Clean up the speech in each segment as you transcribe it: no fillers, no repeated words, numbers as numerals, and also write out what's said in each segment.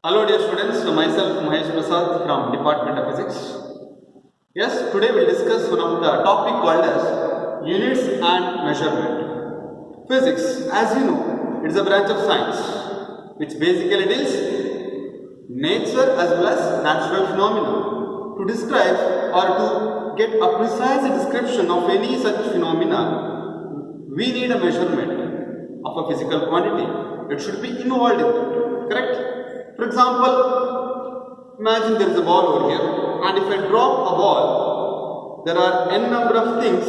Hello dear students, myself Mahesh Prasad from Department of Physics. Yes, today we'll discuss one of the topic called as units and measurement. Physics, as you know, it is a branch of science which basically deals nature as well as natural phenomena. To describe or to get a precise description of any such phenomena, we need a measurement of a physical quantity. It should be involved in it, correct? For example, imagine there is a ball over here, and if I drop a ball, there are n number of things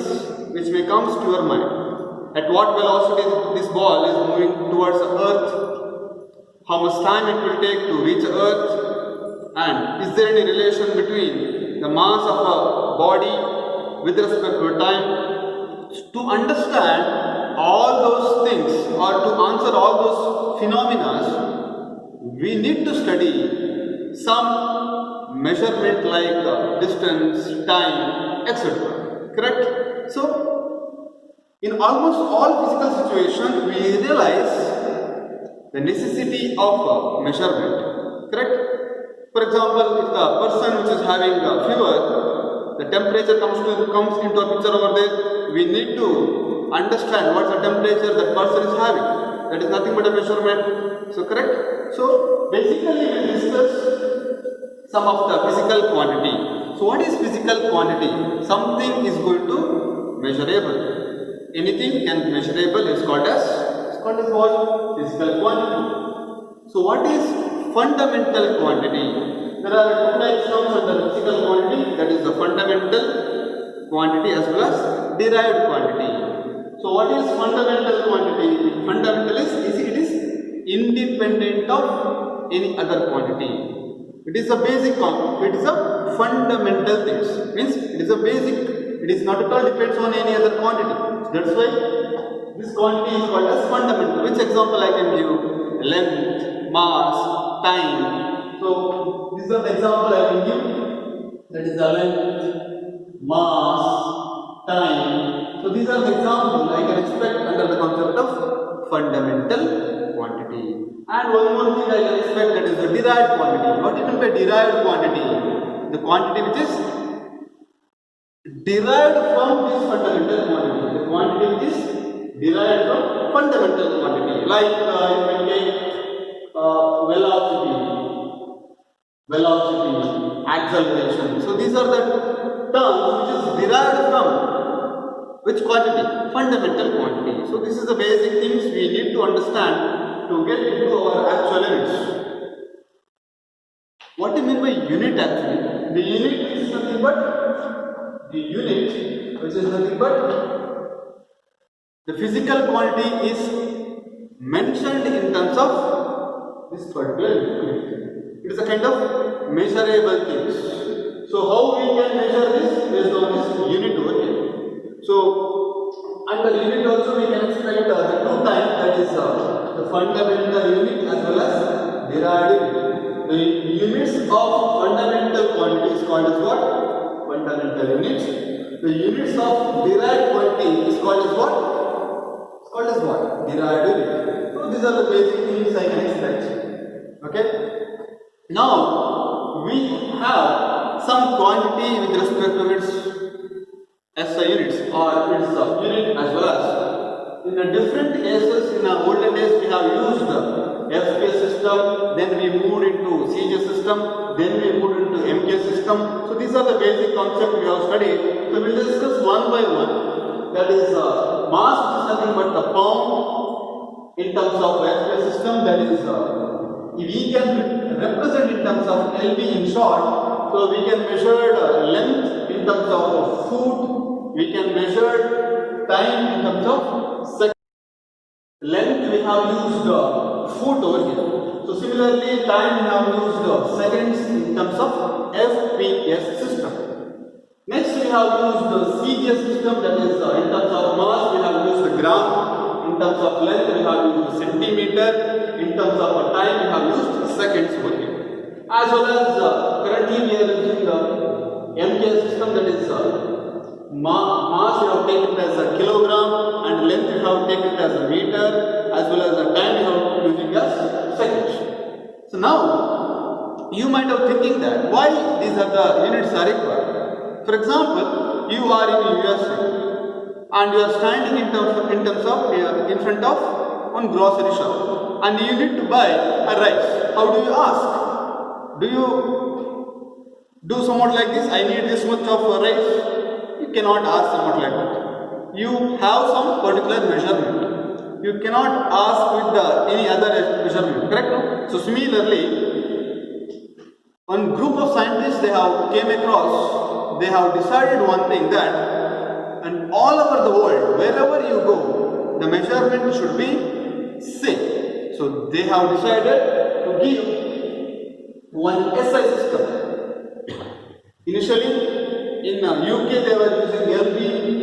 which may come to your mind. At what velocity this ball is moving towards the earth, how much time it will take to reach earth, and is there any relation between the mass of a body with respect to time. To understand all those things or to answer all those phenomena, we need to study some measurement like distance, time, etc. Correct? So, in almost all physical situations, we realize the necessity of measurement. Correct? For example, if the person which is having a fever, the temperature comes into a picture over there, we need to understand what is the temperature that person is having. That is nothing but a measurement. So, correct? So, basically we discuss some of the physical quantity. So, what is physical quantity? Something is going to measurable. Anything can be measurable is called as what? Physical quantity. So, what is fundamental quantity? There are two types terms under physical quantity, that is the fundamental quantity as well as derived quantity. So, what is fundamental quantity? Fundamental is it is independent of any other quantity. It is a basic quantity. It is a fundamental thing. Means it is a basic. It is not at all depends on any other quantity. That's why this quantity is called as fundamental. Which example I can give? Length, mass, time. So these are the example I can give. That is the length, mass, time. So these are the examples I can expect under the concept of fundamental quantity. And one more thing I can expect, that is the derived quantity. What do you mean by derived quantity? The quantity which is derived from this fundamental quantity. The quantity which is derived from fundamental quantity. Like you can take velocity, acceleration. So these are the terms which is derived from which quantity? Fundamental quantity. So this is the basic things we need to understand to get into our actual units. What do you mean by unit actually? The unit is nothing but the physical quantity is mentioned in terms of this particular unit. It is a kind of measurable things. So how we can measure this based on this unit over here. So under unit also we can expect the two types, that is the fundamental unit as well as derived unit. The units of fundamental quantity is called as what? Fundamental unit. The units of derived quantity is called as what? It's called as what? Derived unit. So these are the basic things I can expect. Okay. Now we have some quantity with respect to its SI units or its unit as well as in the different cases. In the olden days we have used the FK system, then we moved into CJ system, then we moved into MK system. So these are the basic concepts we have studied. So we will discuss one by one. That is mass, which is nothing but the pound in terms of FK system. That is we can represent in terms of LB in short. So we can measure length in terms of foot. We can measure time in terms of seconds. Length we have used foot over here. So similarly, time we have used seconds in terms of FPS system. Next we have used the CGS system, that is in terms of mass we have used the gram. In terms of length we have used centimeter. In terms of time we have used seconds over here. As well as currently we are using the MK system, that is mass we have taken as a kilogram and length we have taken as a meter, as well as the time we have using as seconds. So now you might have thinking that why these are the units are required. For example, you are in USA and you are standing in front of one grocery shop and you need to buy a rice. How do you ask? Do you do somewhat like this? I need this much of rice. You cannot ask somewhat like that. You have some particular measurement. You cannot ask with any other measurement, correct? No? So similarly, one group of scientists they have decided one thing that, and all over the world, wherever you go, the measurement should be same. So they have decided to give one SI system. Initially, in UK they were using LB,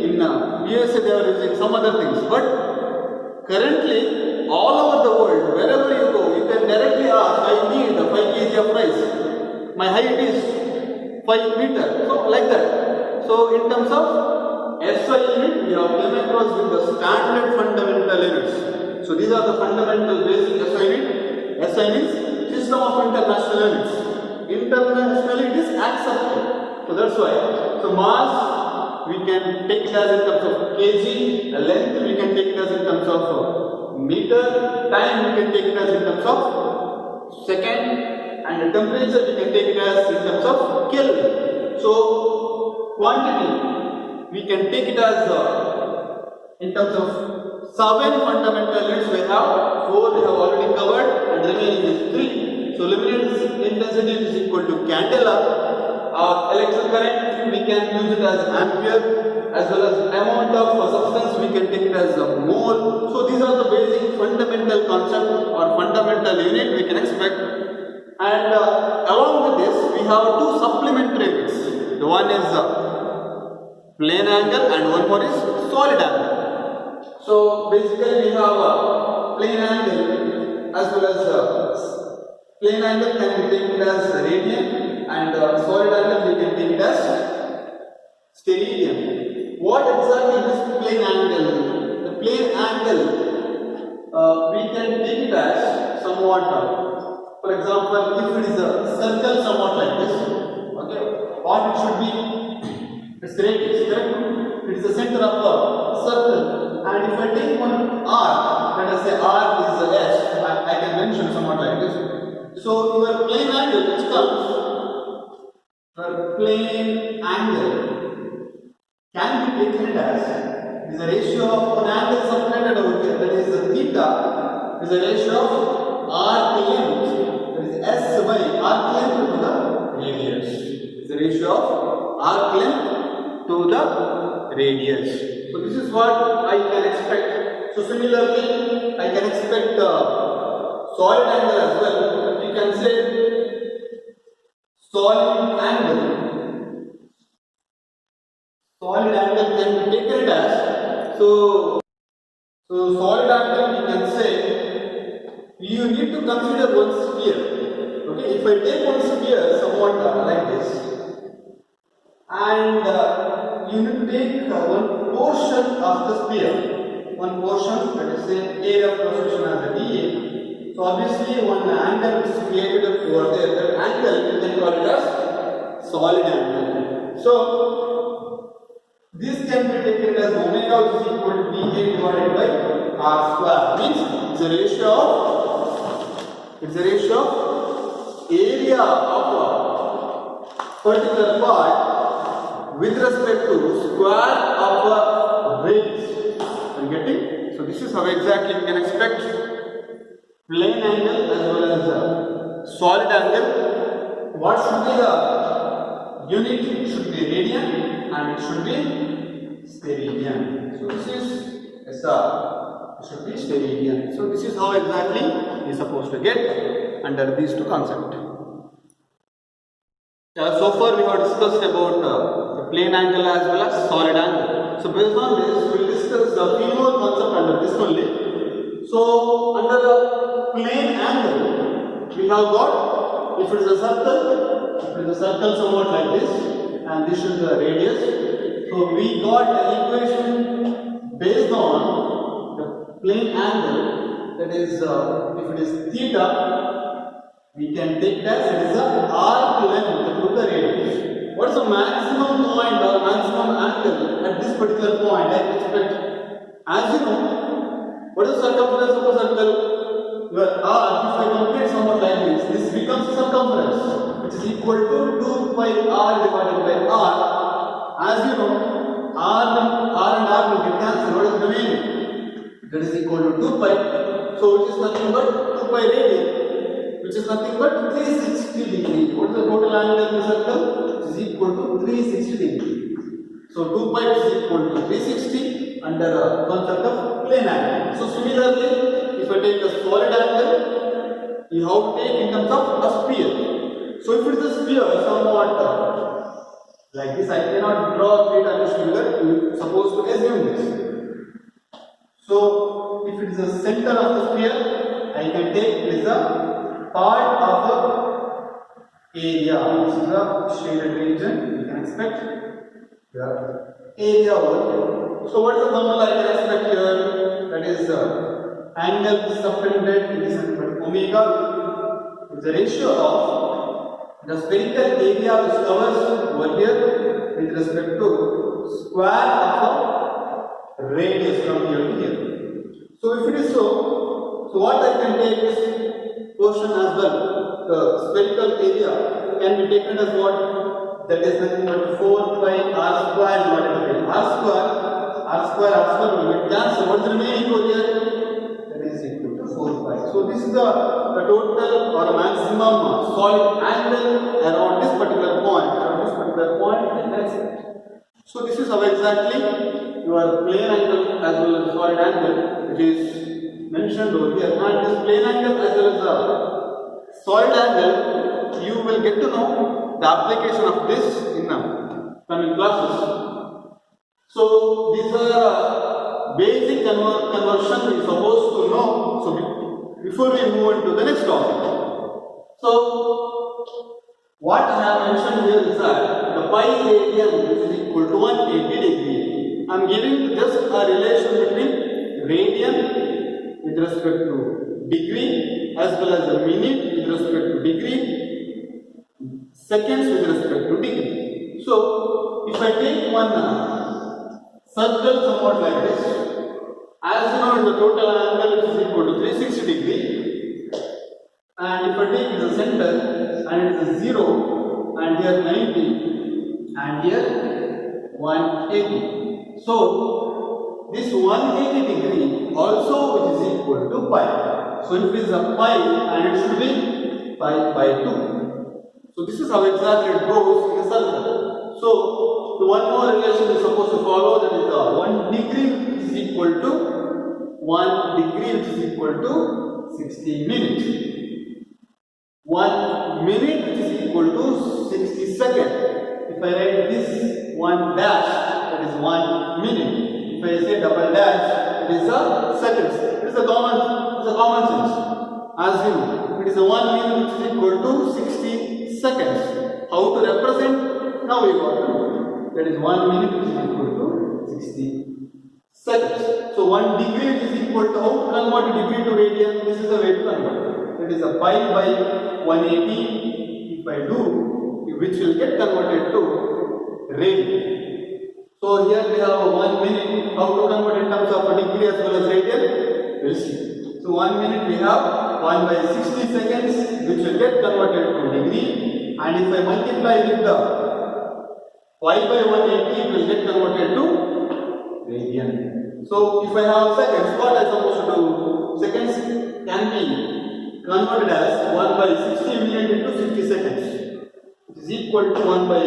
in USA they were using some other things, but currently all over the world, wherever you go, you can directly ask, I need 5 kg of rice. My height is 5 meters. So like that. So in terms of SI unit, we have came across with the standard fundamental units. So these are the fundamental basic SI unit. SI means system of international units. International it is accepted. So that's why. So mass we can take it as in terms of kg, length we can take it as in terms of meter, time we can take it as in terms of second, and the temperature we can take it as in terms of Kelvin. So quantity we can take it as in terms of 7 fundamental units. We have 4 we have already covered and remaining is 3. So luminance intensity is equal to candela. Electric current we can use it as ampere, as well as amount of substance we can take it as a mole. So these are the basic fundamental concept or fundamental unit we can expect. And along with this we have 2 supplementary units. The one is plane angle and one more is solid angle. So basically we have plane angle as well as plane angle can be taken as radian, and solid angle we can take it as steradian. What exactly is plane angle? The plane angle we can take it as somewhat, for example, if it is a circle somewhat like this, okay, what it should be? It's radius, correct? It is the center of a circle, and if I take one arc, let us say arc is a S, I can mention somewhat like this. So your plane angle which comes, your plane angle can be taken as is a ratio of one angle subtended over here, that is the theta, is a ratio of arc length, that is S by arc length to the radius. Is the ratio of arc length to the radius. So this is what I can expect. So similarly, I can expect solid angle as well. You can say solid angle can be taken as, so solid angle we can say you need to consider one sphere. Okay, if I take one sphere somewhat like this, and you need to take one portion of the sphere, one portion, let us say area of cross section as a dA. So obviously one angle which is created over there, that angle we can call it as solid angle. So this can be taken as omega which is equal to dA divided by r square. Means it's a ratio of area of a particular part with respect to square of a radius. Are you getting? So this is how exactly we can expect plane angle as well as solid angle. What should be the unit? It should be radian and it should be steradian. So this is SR. It should be steradian. So this is how exactly we are supposed to get under these 2 concepts. So far we have discussed about the plane angle as well as solid angle. So based on this, we will discuss the few more concept under this only. So under the plane angle, we have got, if it is a circle somewhat like this, and this is the radius. So we got the equation based on the plane angle, that is if it is theta, We can take that as the arc length to the radius. What is the maximum point or maximum angle at this particular point? I expect, as you know, what is the circumference of a circle? Your arc, if I complete somewhat like this becomes circumference, which is equal to 2 pi r divided by r. As you know, r and r will get cancelled. What is remaining? That is equal to 2 pi. So which is nothing but 2 pi radian, which is nothing but 360 degree. What is the total angle in the circle? Which is equal to 360 degree. So 2 pi is equal to 360 under the concept of plane angle. So similarly, if I take a solid angle, you have to take in terms of a sphere. So if it is a sphere, somewhat like this, I cannot draw a straight angle figure. You are supposed to assume this. So if it is the center of the sphere, I can take it as a part of the area, which is a shaded region. You can expect the area over here. So what is the number I can expect here? That is angle subtended is omega, is the ratio of the spherical area which covers over here with respect to square of a radius from here to here. So if it is so what I can take this portion as well. The spherical area can be taken as what? That is nothing but 4 pi r square divided by r square will get cancelled. What is remaining over here? That is equal to 4 pi. So this is the total or maximum solid angle around this particular point. So this is how exactly your plane angle as well as solid angle, which is mentioned over here. And this plane angle as well as the solid angle, you will get to know the application of this in coming classes. So these are basic conversion we are supposed to know. So before we move on to the next topic. So what I have mentioned here is that the pi radian, which is equal to 180 degree. I am giving just a relation between radian with respect to degree as well as a minute with respect to degree, seconds with respect to degree. So if I take one circle somewhat like this, as you know the total angle which is equal to 360 degree, and if I take the center and it is 0 and here 90 and here 180. So this 180 degree also which is equal to pi. So if it is a pi and it should be pi by 2. So this is how exactly it goes in a circle. So one more relation is supposed to follow, that is 1 degree is equal to 1 degree which is equal to 60 minutes. 1 minute which is equal to 60 seconds. If I write this 1 dash, that is 1 minute. If I say double dash, it is a seconds. It is a common sense. As you know, it is a 1 minute which is equal to 60 seconds. How to represent? Now we got to know. That is 1 minute which is equal to 60 seconds. So 1 degree which is equal to, how to convert degree to radian? This is the way to convert. That is a pi by 180 if I do, which will get converted to radian. So here we have 1 minute. How to convert in terms of a degree as well as radian? We'll see. So 1 minute we have 1 by 60 seconds which will get converted to degree, and if I multiply with the pi by 180 it will get converted to radian. So if I have seconds, what I supposed to do? Seconds can be converted as 1 by 60 minutes into 60 seconds, which is equal to 1 by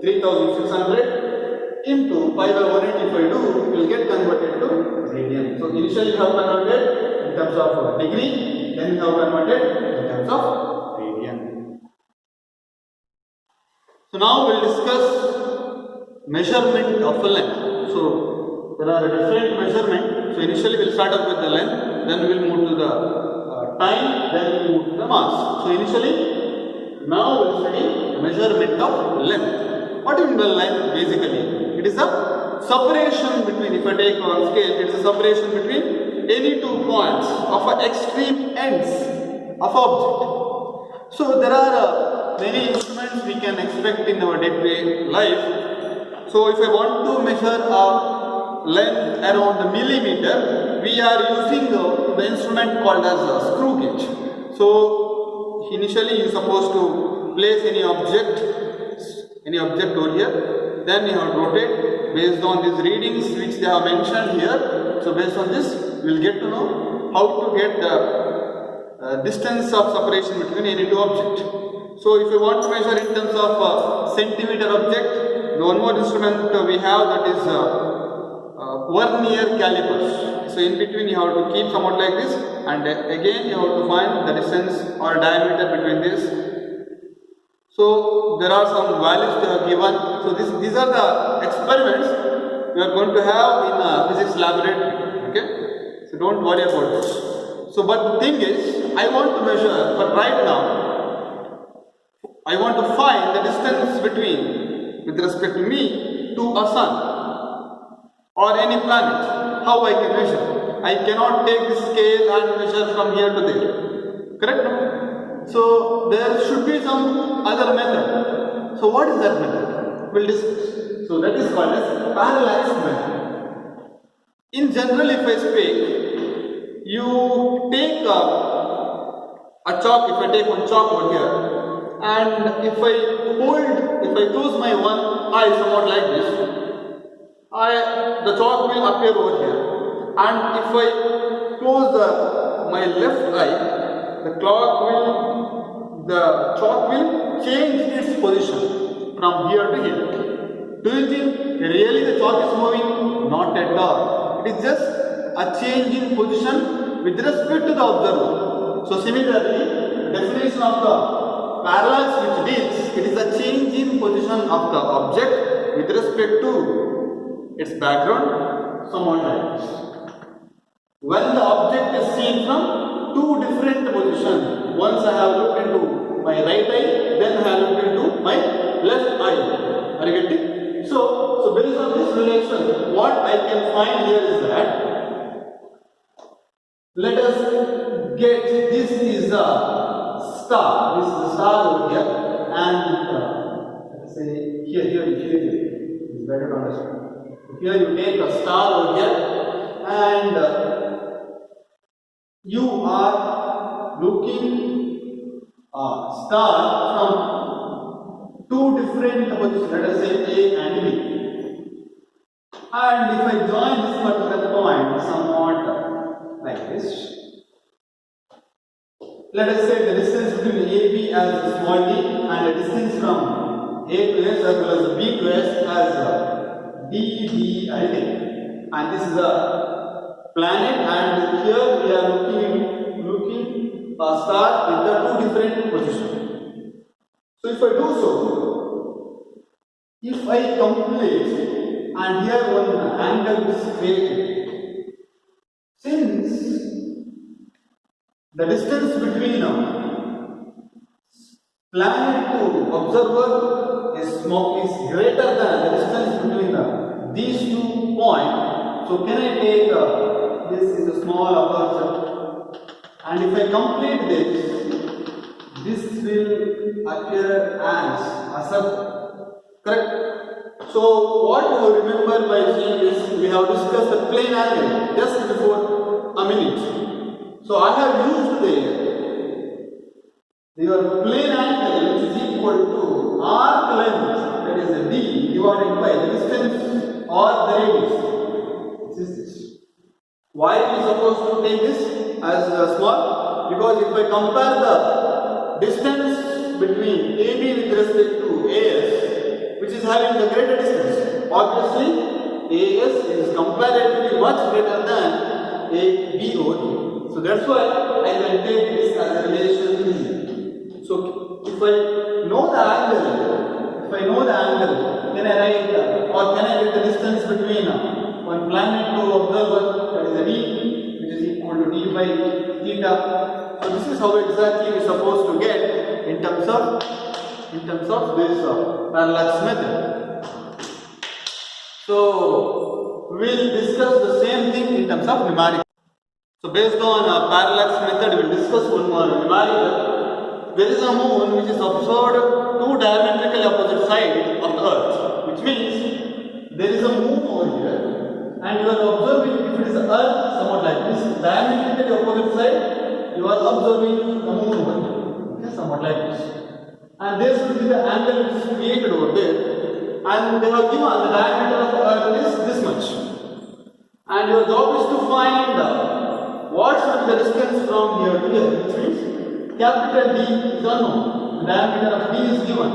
3600 into pi by 180. If I do, it will get converted to radian. So initially we have converted in terms of degree, then we have converted in terms of radian. So now we will discuss measurement of a length. So there are different measurements. So initially we will start off with the length, then we will move to the time, then we will move to the mass. So initially, now we will study the measurement of length. What do you mean by length? Basically, it is a separation between, if I take on scale, it is a separation between any 2 points of extreme ends of object. So there are many instruments we can expect in our day-to-day life. So if I want to measure a length around the millimeter, we are using the instrument called as a screw gauge. So initially you are supposed to place any object over here, then you have to rotate based on these readings which they have mentioned here. So based on this we will get to know how to get the distance of separation between any two objects. So if you want to measure in terms of centimeter object, the one more instrument we have, that is vernier calipers. So in between you have to keep somewhat like this, and again you have to find the distance or diameter between this. So there are some values they are given. So these are the experiments we are going to have in physics laboratory. Okay, so don't worry about this. So but the thing is, I want to measure, but right now I want to find the distance between, with respect to me, to a sun or any planet. How I can measure? I cannot take this scale and measure from here to there. Correct? No? So there should be some other method. So what is that method? We'll discuss. So that is called as parallax method. In general, if I speak, you take a chalk. If I take one chalk over here, and if I close my one eye somewhat like this, the chalk will appear over here. And if I close my left eye, the chalk will change its position from here to here. Do you think really the chalk is moving? Not at all. It is just a change in position with respect to the observer. So similarly, the definition of the parallax which deals, it is a change in position of the object with respect to its background, somewhat like this. When the object is seen from two different positions, once I have looked into my right eye, then I have looked into my left eye. Are you getting? So based on this relation, what I can find here is that, let us get, this is a star. This is a star over here, and let's say here it's better to understand. Here you take a star over here, and you are looking a star from two different positions, let us say A and B. And if I join this particular point somewhat like this, let us say the distance between AB as small d, and the distance from A to S as well as B to S as D, D and D. And this is a planet, and here we are looking a star with the two different positions. So if I do so, if I complete, and here one angle is created, since the distance between planet to observer is greater than the distance between these 2 points, so can I take this is a small aperture, and if I complete this will appear as a circle. Correct? So what you remember by seeing this, we have discussed the plane angle just before a minute. So I have used your plane angle, which is equal to arc length, that is D, divided by the distance or the radius. This is this. Why are we supposed to take this as small? Because if I compare the distance between AB with respect to AS, which is having the greater distance, obviously AS is comparatively much greater than AB over here. So that's why I can take this as a relation. So if I know the angle, then I write or can I get the distance between one planet to observer, that is a D, which is equal to D by theta. So this is how exactly we are supposed to get in terms of this parallax method. So we will discuss the same thing in terms of numerical. So based on parallax method, we will discuss one more numerical. there is a moon which is observed two diametrically opposite sides of the earth, which means there is a moon over here and you are observing, if it is the earth somewhat like this, diametrically opposite side, you are observing the moon over here, okay, somewhat like this. And this will be the angle which is created over there, and they have given the diameter of the earth is this much. And your job is to find what should be the distance from here to here, which means capital D is unknown, the diameter of D is given.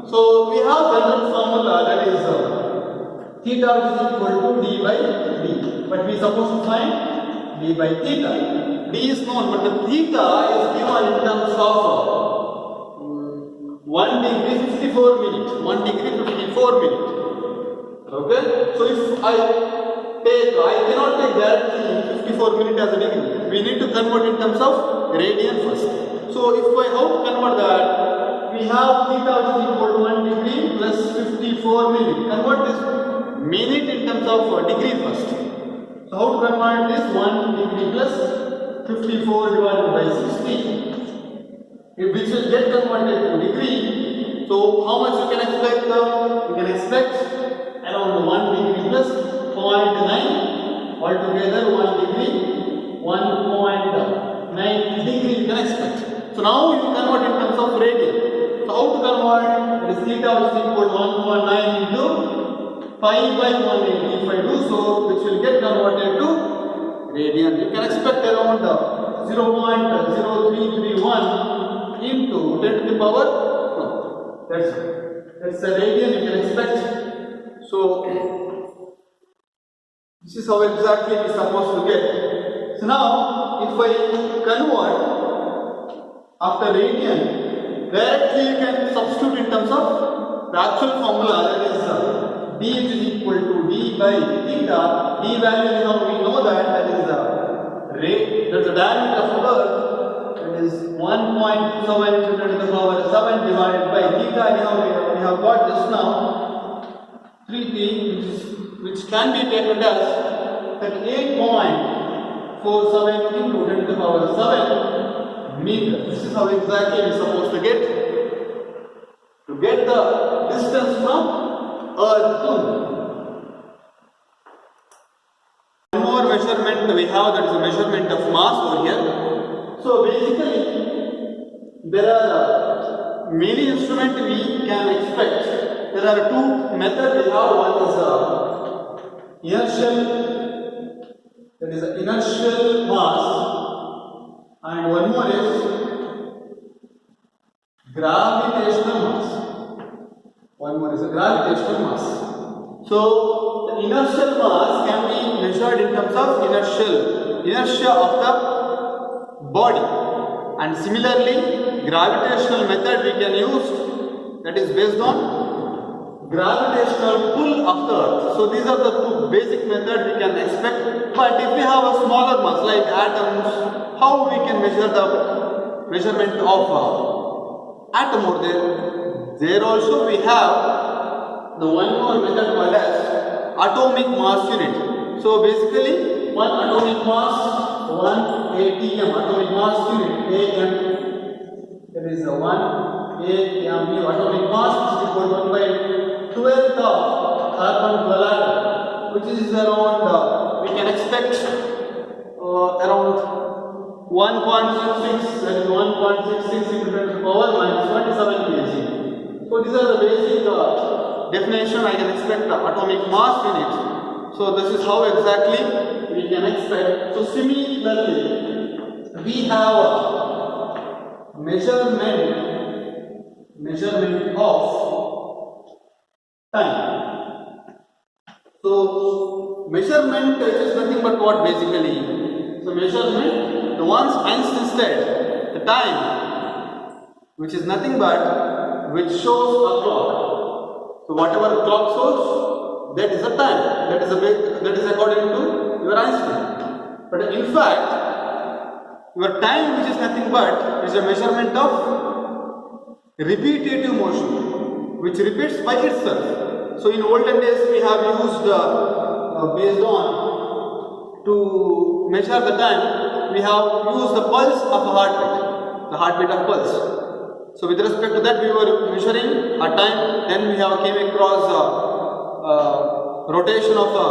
So we have general formula, that is theta is equal to D by D, but we are supposed to find D by theta. D is known, but the theta is given in terms of 1 degree 54 minutes, 1 degree 54 minutes. Okay, so if I cannot take directly 54 minutes as a degree. We need to convert in terms of radian first. So if I how to convert that, we have theta which is equal to 1 degree plus 54 minutes. Convert this minute in terms of degree first. So how to convert this 1 degree plus 54 divided by 60, which will get converted to degree. So how much you can expect? You can expect around 1 degree plus 0.9, altogether 1 degree, 1.9 degree you can expect. So now you convert in terms of radian. So how to convert? It is theta which is equal to 1.9 into pi by 180. If I do so, which will get converted to radian. You can expect around 0.0331 into 10 to the power. No, that's a radian you can expect. So this is how exactly we are supposed to get. So now, if I convert after radian, directly you can substitute in terms of the actual formula, that is D is equal to D by theta. D value is now we know that is the diameter of the earth, that is 1.27 to the power 7 divided by theta. Now we have got just now 3t, which can be taken as 38.47 into 10 to the power 7 meter. This is how exactly we are supposed to get the distance from earth to moon. One more measurement we have, that is a measurement of mass over here. So basically there are many instruments we can expect. There are two methods we have. One is inertial, that is inertial mass, and one more is gravitational mass. One more is a gravitational mass. So the inertial mass can be measured in terms of inertia of the body, and similarly gravitational method we can use, that is based on gravitational pull of the earth. So these are the two basic methods we can expect. But if we have a smaller mass like atoms, how we can measure the measurement of atom over there? There also we have the one more method called as atomic mass unit. So basically one atomic mass, 1 atm, atomic mass unit, am, that is 1 atm atomic mass is equal to 1 by 12th of carbon 12 atom, which is around, we can expect around 1.66, that is 1.66 into 10 to the power minus 27 kg. So these are the basic definition I can expect the atomic mass unit. So this is how exactly we can expect. So similarly, we have a measurement of time. So measurement is nothing but what basically. So measurement, the ones Einstein said, the time, which is nothing but which shows a clock. So whatever the clock shows, that is a time. That is according to your Einstein. But in fact, your time, which is nothing but is a measurement of repetitive motion, which repeats by itself. So in olden days we have used based on to measure the time, we have used the pulse of a heart rate. the heartbeat of pulse. So with respect to that, we were measuring our time. Then we have came across rotation of the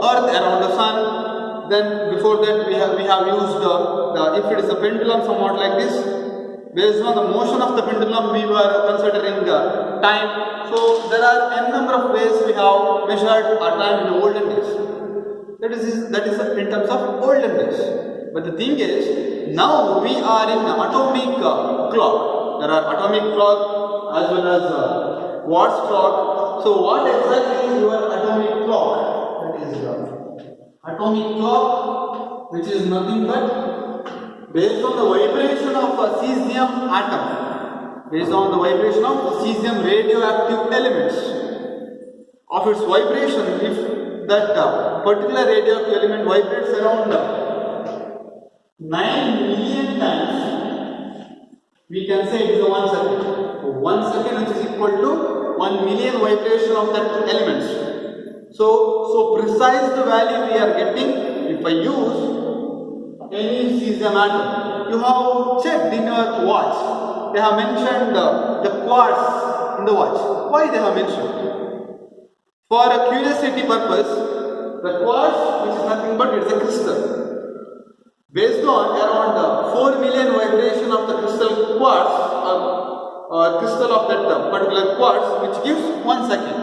earth around the sun. Then before that, we have used if it is a pendulum, somewhat like this. Based on the motion of the pendulum, we were considering time. So there are n number of ways we have measured our time in the olden days. That is in terms of olden days. But the thing is, now we are in atomic clock. There are atomic clock as well as Watt's clock. So what exactly is your atomic clock? That is atomic clock, which is nothing but based on the vibration of a cesium atom, based on the vibration of cesium radioactive elements. Of its vibration, if that particular radioactive element vibrates around 9 million times, we can say it is a 1 second. 1 second, which is equal to 1 million vibration of that elements. So precise the value we are getting. If I use any cesium atom, you have checked in your watch. They have mentioned the quartz in the watch. Why they have mentioned? For a curiosity purpose, the quartz, which is nothing but it is a crystal. Based on around 4 million vibration of the crystal quartz or crystal of that particular quartz, which gives 1 second,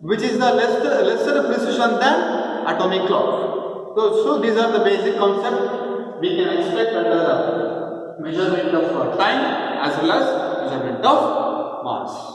which is the lesser precision than atomic clock. So these are the basic concepts we can expect under the measurement of time as well as measurement of mass.